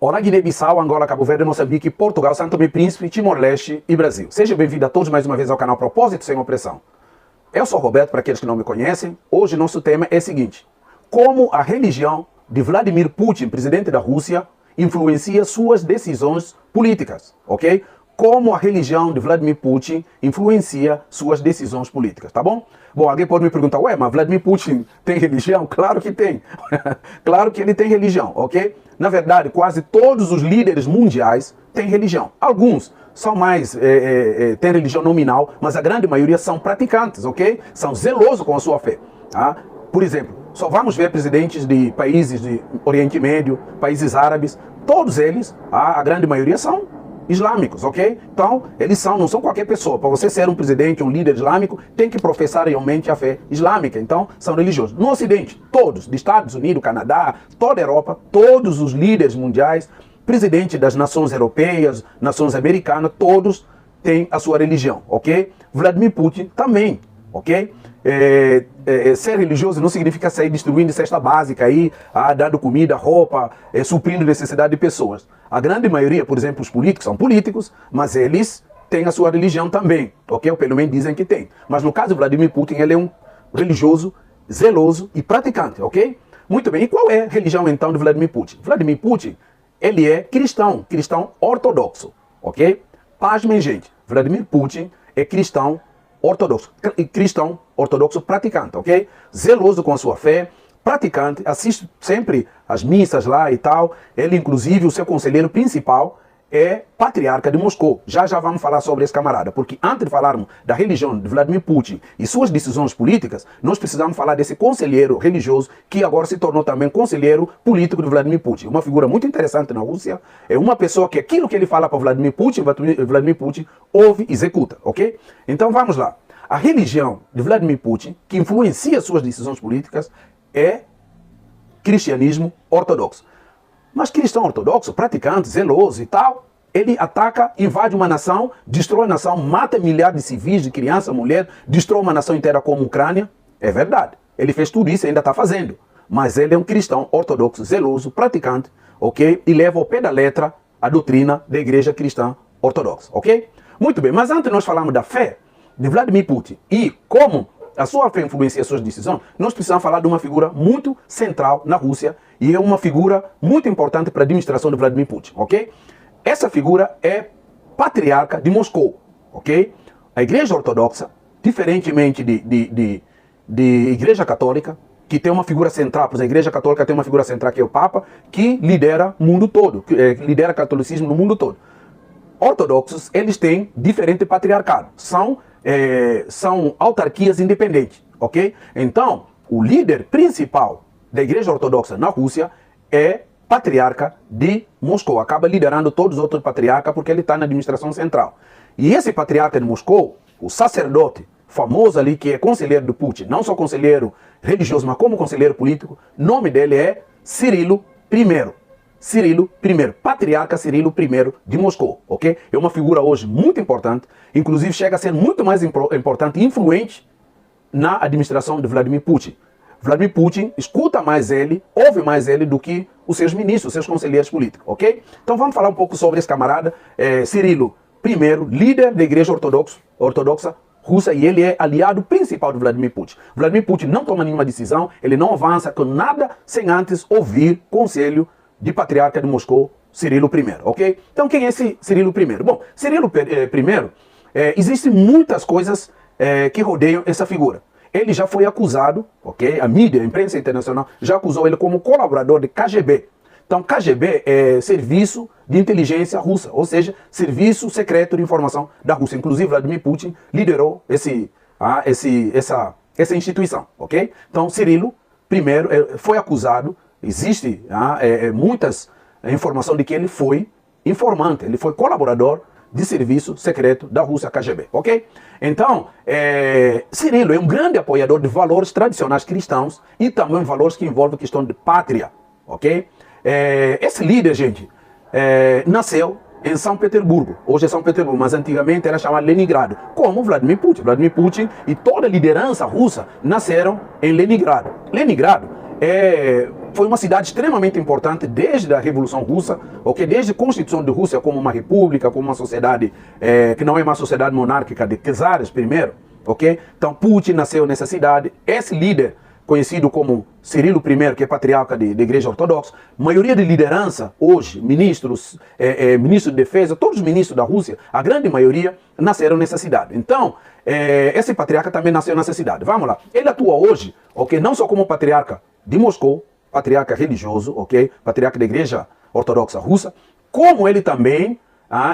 Olá, Guiné-Bissau, Angola, Cabo Verde, Moçambique, Portugal, São Tomé e Príncipe, Timor-Leste e Brasil. Sejam bem-vindos a todos mais uma vez ao canal Propósito Sem Opressão. Eu sou Roberto, para aqueles que não me conhecem. Hoje nosso tema é o seguinte: como a religião de Vladimir Putin, presidente da Rússia, influencia suas decisões políticas, ok? Como a religião de Vladimir Putin influencia suas decisões políticas, tá bom? Bom, alguém pode me perguntar, ué, mas Vladimir Putin tem religião? Claro que tem. Claro que ele tem religião, ok? Na verdade, quase todos os líderes mundiais têm religião. Alguns são mais, têm religião nominal, mas a grande maioria são praticantes, ok? São zelosos com a sua fé. Tá? Por exemplo, só vamos ver presidentes de países de Oriente Médio, países árabes, todos eles, a grande maioria são islâmicos, ok? Então, eles não são qualquer pessoa. Para você ser um presidente, um líder islâmico, tem que professar realmente a fé islâmica. Então, são religiosos. No Ocidente, todos, de Estados Unidos, Canadá, toda a Europa, todos os líderes mundiais, presidente das nações europeias, nações americanas, todos têm a sua religião, ok? Vladimir Putin também, ok? Ser religioso não significa sair distribuindo cesta básica aí, dando comida, roupa, suprindo necessidade de pessoas. A grande maioria, por exemplo, os políticos são políticos, mas eles têm a sua religião também, ok? Ou pelo menos dizem que tem. Mas no caso do Vladimir Putin, ele é um religioso, zeloso e praticante, ok? Muito bem, e qual é a religião então de Vladimir Putin? Vladimir Putin, ele é cristão ortodoxo, ok? Pasmem, gente, Vladimir Putin é cristão ortodoxo praticante, ok? Zeloso com a sua fé, praticante, assiste sempre as missas lá e tal. Ele, inclusive, o seu conselheiro principal é patriarca de Moscou. Já vamos falar sobre esse camarada, porque antes de falarmos da religião de Vladimir Putin e suas decisões políticas, nós precisamos falar desse conselheiro religioso que agora se tornou também conselheiro político de Vladimir Putin. Uma figura muito interessante na Rússia, é uma pessoa que aquilo que ele fala para Vladimir Putin ouve e executa, ok? Então vamos lá. A religião de Vladimir Putin, que influencia suas decisões políticas, é cristianismo ortodoxo. Mas cristão ortodoxo, praticante, zeloso e tal, ele ataca, invade uma nação, destrói a nação, mata milhares de civis, de criança, mulher, destrói uma nação inteira como a Ucrânia. É verdade. Ele fez tudo isso e ainda está fazendo. Mas ele é um cristão ortodoxo, zeloso, praticante, ok? E leva ao pé da letra a doutrina da igreja cristã ortodoxa, ok? Muito bem, mas antes de nós falarmos da fé de Vladimir Putin e como a sua fé influencia as suas decisões, nós precisamos falar de uma figura muito central na Rússia e é uma figura muito importante para a administração de Vladimir Putin, ok? Essa figura é patriarca de Moscou, ok? A igreja ortodoxa, diferentemente de igreja católica, que tem uma figura central, pois a igreja católica tem uma figura central que é o Papa, que lidera o mundo todo, lidera o catolicismo no mundo todo. Ortodoxos, eles têm diferente patriarcado, são autarquias independentes, ok? Então, o líder principal da igreja ortodoxa na Rússia é patriarca de Moscou, acaba liderando todos os outros patriarcas porque ele está na administração central. E esse patriarca de Moscou, o sacerdote famoso ali que é conselheiro do Putin, não só conselheiro religioso, mas como conselheiro político, o nome dele é Cirilo I. Cirilo I, patriarca Cirilo I de Moscou, ok? É uma figura hoje muito importante, inclusive chega a ser muito mais importante e influente na administração de Vladimir Putin. Vladimir Putin escuta mais ele, ouve mais ele do que os seus ministros, os seus conselheiros políticos, ok? Então vamos falar um pouco sobre esse camarada, Cirilo I, líder da igreja ortodoxa russa, e ele é aliado principal de Vladimir Putin. Vladimir Putin não toma nenhuma decisão, ele não avança com nada sem antes ouvir conselho de patriarca de Moscou, Cirilo I, ok? Então quem é esse Cirilo I? Bom, Cirilo I, existem muitas coisas que rodeiam essa figura. Ele já foi acusado, ok? A mídia, a imprensa internacional, já acusou ele como colaborador de KGB. Então KGB é Serviço de Inteligência Russa, ou seja, Serviço Secreto de Informação da Rússia. Inclusive Vladimir Putin liderou essa instituição, ok? Então Cirilo I foi acusado. Existe muitas informações de que ele foi informante, ele foi colaborador de serviço secreto da Rússia KGB, ok? Então, Cirilo é um grande apoiador de valores tradicionais cristãos e também valores que envolvem a questão de pátria, ok? Esse líder, gente, nasceu em São Petersburgo, hoje é São Petersburgo, mas antigamente era chamado Leningrado, como Vladimir Putin. Vladimir Putin e toda a liderança russa nasceram em Leningrado. Leningrado foi uma cidade extremamente importante desde a Revolução Russa, ok? Desde a Constituição de Rússia como uma república, como uma sociedade que não é uma sociedade monárquica de czares primeiro, ok? Então Putin nasceu nessa cidade. Esse líder, conhecido como Cirilo I, que é patriarca da Igreja Ortodoxa, maioria de liderança hoje, ministros, ministro de defesa, todos os ministros da Rússia, a grande maioria, nasceram nessa cidade. Então, esse patriarca também nasceu nessa cidade. Vamos lá. Ele atua hoje, ok? Não só como patriarca de Moscou, patriarca religioso, ok? Patriarca da Igreja Ortodoxa Russa, como ele também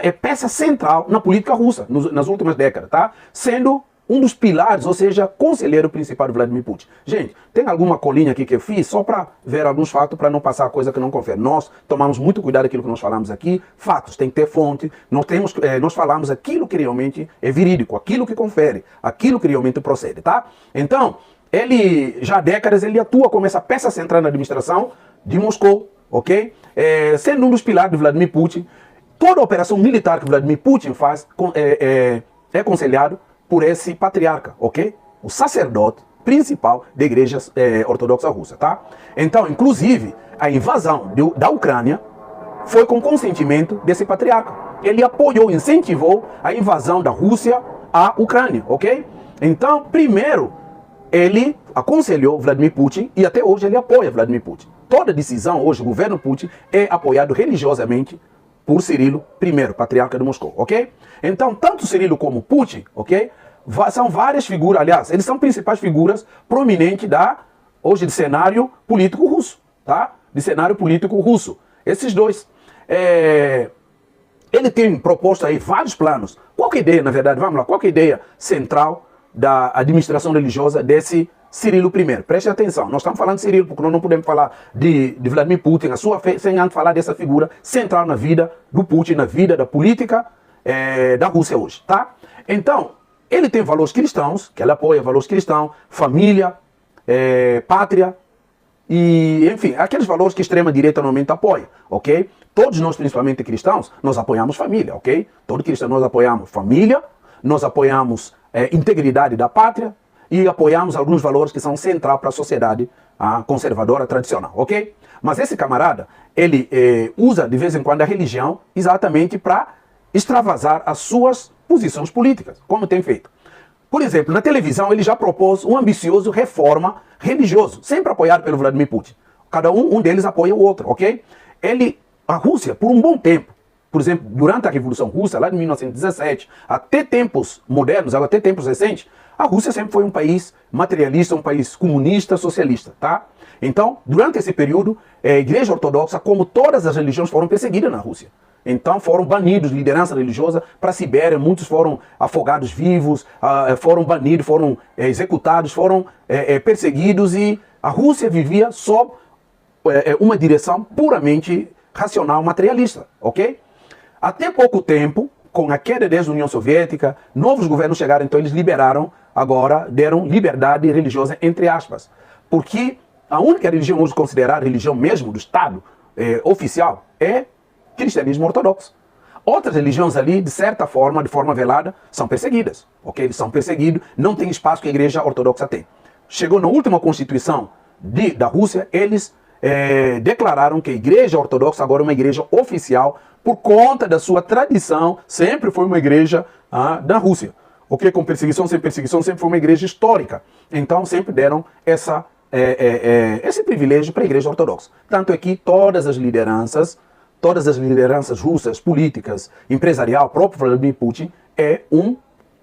é peça central na política russa nas últimas décadas, tá? Sendo um dos pilares, ou seja, conselheiro principal de Vladimir Putin. Gente, tem alguma colinha aqui que eu fiz só para ver alguns fatos, para não passar coisa que não confere. Nós tomamos muito cuidado daquilo que nós falamos aqui. Fatos, tem que ter fonte. Nós falamos aquilo que realmente é verídico, aquilo que confere, aquilo que realmente procede, tá? Então, ele, já há décadas, ele atua como essa peça central na administração de Moscou, ok? Sendo um dos pilares de Vladimir Putin. Toda a operação militar que Vladimir Putin faz é aconselhado por esse patriarca, ok? O sacerdote principal da Igreja Ortodoxa Russa, tá? Então, inclusive, a invasão da Ucrânia foi com consentimento desse patriarca. Ele apoiou, incentivou a invasão da Rússia à Ucrânia, ok? Então, primeiro, ele aconselhou Vladimir Putin e até hoje ele apoia Vladimir Putin. Toda decisão hoje, o governo Putin é apoiado religiosamente por Cirilo I, patriarca de Moscou, ok? Então, tanto Cirilo como Putin, ok? São várias figuras, aliás, eles são principais figuras prominentes hoje de cenário político russo, tá? De cenário político russo. Esses dois. Ele tem proposto aí vários planos. Qual que é a ideia, na verdade, vamos lá, qual que é a ideia central da administração religiosa desse Cirilo I? Preste atenção, nós estamos falando de Cirilo porque nós não podemos falar de Vladimir Putin, a sua fé, sem antes falar dessa figura central na vida do Putin, na vida da política da Rússia hoje, tá? Então, ele tem valores cristãos, que ele apoia valores cristãos, família, pátria, e, enfim, aqueles valores que a extrema-direita normalmente apoia, ok? Todos nós, principalmente cristãos, nós apoiamos família, ok? Todo cristão nós apoiamos família, nós apoiamos integridade da pátria e apoiamos alguns valores que são centrais para a sociedade conservadora tradicional, ok? Mas esse camarada, ele usa de vez em quando a religião exatamente para extravasar as suas posições políticas, como tem feito. Por exemplo, na televisão ele já propôs um ambicioso reforma religioso, sempre apoiado pelo Vladimir Putin. Cada um deles apoia o outro, ok? A Rússia, por um bom tempo, por exemplo, durante a Revolução Russa, lá de 1917, até tempos modernos, até tempos recentes, a Rússia sempre foi um país materialista, um país comunista, socialista, tá? Então, durante esse período, a Igreja Ortodoxa, como todas as religiões, foram perseguidas na Rússia. Então foram banidos, liderança religiosa, para a Sibéria, muitos foram afogados vivos, foram banidos, foram executados, foram perseguidos, e a Rússia vivia sob uma direção puramente racional, materialista, ok? Até pouco tempo, com a queda da União Soviética, novos governos chegaram, então eles liberaram, agora deram liberdade religiosa, entre aspas, porque a única religião hoje considerada religião mesmo do Estado oficial é cristianismo ortodoxo. Outras religiões ali, de certa forma, de forma velada, são perseguidas, ok? Eles são perseguidos, não tem espaço que a Igreja Ortodoxa tem. Chegou na última Constituição da Rússia, eles declararam que a Igreja Ortodoxa agora é uma igreja oficial por conta da sua tradição, sempre foi uma igreja da Rússia. Ok? Com perseguição, sempre foi uma igreja histórica. Então sempre deram esse privilégio para a Igreja Ortodoxa. Tanto é que todas as lideranças russas, políticas, empresarial, próprio Vladimir Putin, é um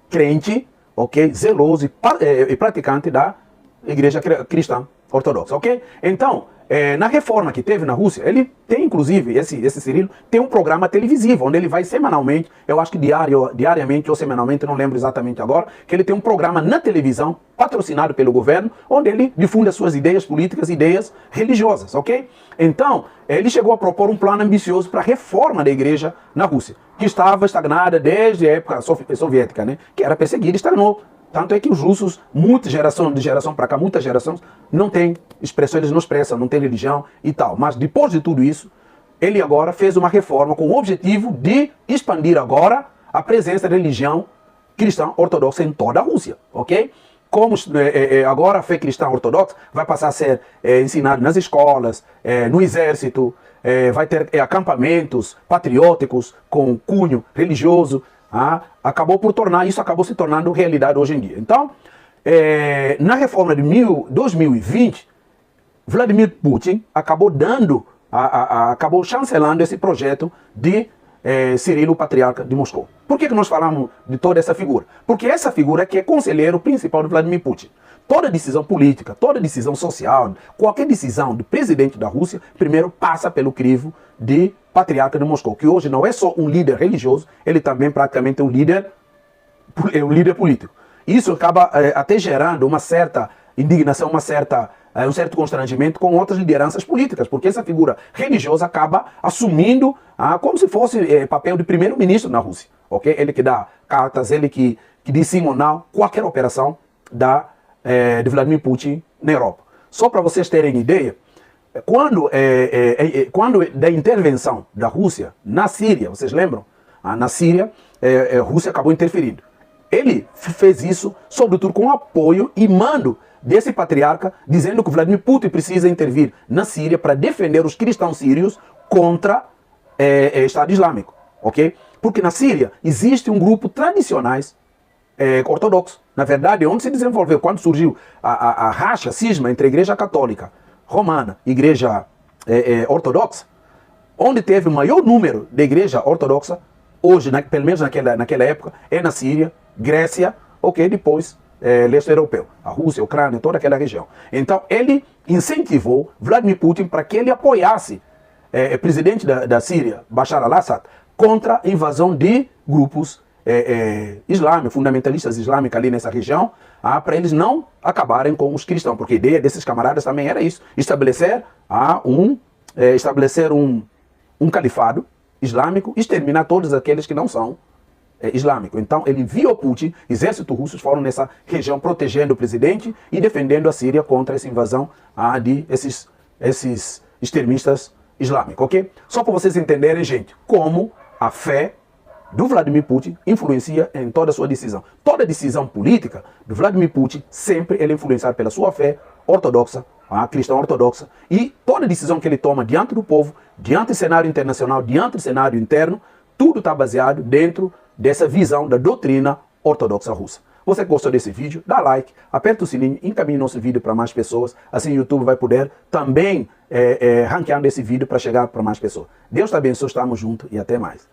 crente, ok, zeloso e praticante da Igreja Cristã Ortodoxa, ok? Então, na reforma que teve na Rússia, ele tem, inclusive, esse Cirilo, tem um programa televisivo, onde ele vai semanalmente, eu acho que diariamente ou semanalmente, não lembro exatamente agora, que ele tem um programa na televisão, patrocinado pelo governo, onde ele difunde as suas ideias políticas, ideias religiosas, ok? Então, ele chegou a propor um plano ambicioso para a reforma da igreja na Rússia, que estava estagnada desde a época soviética, né? Que era perseguida e estagnou. Tanto é que os russos, de geração para cá, muitas gerações, não têm expressão, eles não expressam, não têm religião e tal. Mas depois de tudo isso, ele agora fez uma reforma com o objetivo de expandir agora a presença da religião cristã ortodoxa em toda a Rússia, ok? como agora a fé cristã ortodoxa vai passar a ser ensinada nas escolas, no exército, vai ter acampamentos patrióticos com cunho religioso, acabou se tornando realidade hoje em dia. Então, na reforma de 2020, Vladimir Putin acabou acabou chancelando esse projeto de Cirilo, patriarca de Moscou. Por que nós falamos de toda essa figura? Porque essa figura que é conselheiro principal de Vladimir Putin. Toda decisão política, toda decisão social, qualquer decisão do presidente da Rússia, primeiro passa pelo crivo de patriarca de Moscou, que hoje não é só um líder religioso, ele também praticamente é um líder político. Isso acaba até gerando uma certa indignação, um certo constrangimento com outras lideranças políticas, porque essa figura religiosa acaba assumindo como se fosse papel de primeiro-ministro na Rússia. Okay? Ele que dá cartas, ele que diz sim ou não qualquer operação de Vladimir Putin na Europa. Só para vocês terem ideia, quando da intervenção da Rússia na Síria, vocês lembram? Na Síria, a Rússia acabou interferindo. Ele fez isso, sobretudo com apoio e mando desse patriarca, dizendo que Vladimir Putin precisa intervir na Síria para defender os cristãos sírios contra o Estado Islâmico. Okay? Porque na Síria existe um grupo tradicionais ortodoxo. Na verdade, onde se desenvolveu, quando surgiu a racha, cisma entre a Igreja Católica Romana e a Igreja Ortodoxa, onde teve o maior número de Igreja Ortodoxa, hoje, pelo menos naquela época, é na Síria, Grécia, depois leste europeu, a Rússia, a Ucrânia, toda aquela região. Então, ele incentivou Vladimir Putin para que ele apoiasse o presidente da Síria, Bashar al-Assad, contra a invasão de grupos islâmicos, fundamentalistas islâmicos ali nessa região, para eles não acabarem com os cristãos, porque a ideia desses camaradas também era isso, estabelecer um califado islâmico, exterminar todos aqueles que não são islâmicos. Então ele enviou Putin, exércitos russos foram nessa região protegendo o presidente e defendendo a Síria contra essa invasão de esses extremistas islâmicos, ok? Só para vocês entenderem, gente, como a fé do Vladimir Putin influencia em toda a sua decisão. Toda decisão política do Vladimir Putin sempre ele é influenciado pela sua fé ortodoxa, cristã ortodoxa, e toda decisão que ele toma diante do povo, diante do cenário internacional, diante do cenário interno, tudo está baseado dentro dessa visão da doutrina ortodoxa russa. Você que gostou desse vídeo, dá like, aperta o sininho, encaminhe nosso vídeo para mais pessoas, assim o YouTube vai poder também ranquear esse vídeo para chegar para mais pessoas. Deus te abençoe, estamos juntos e até mais.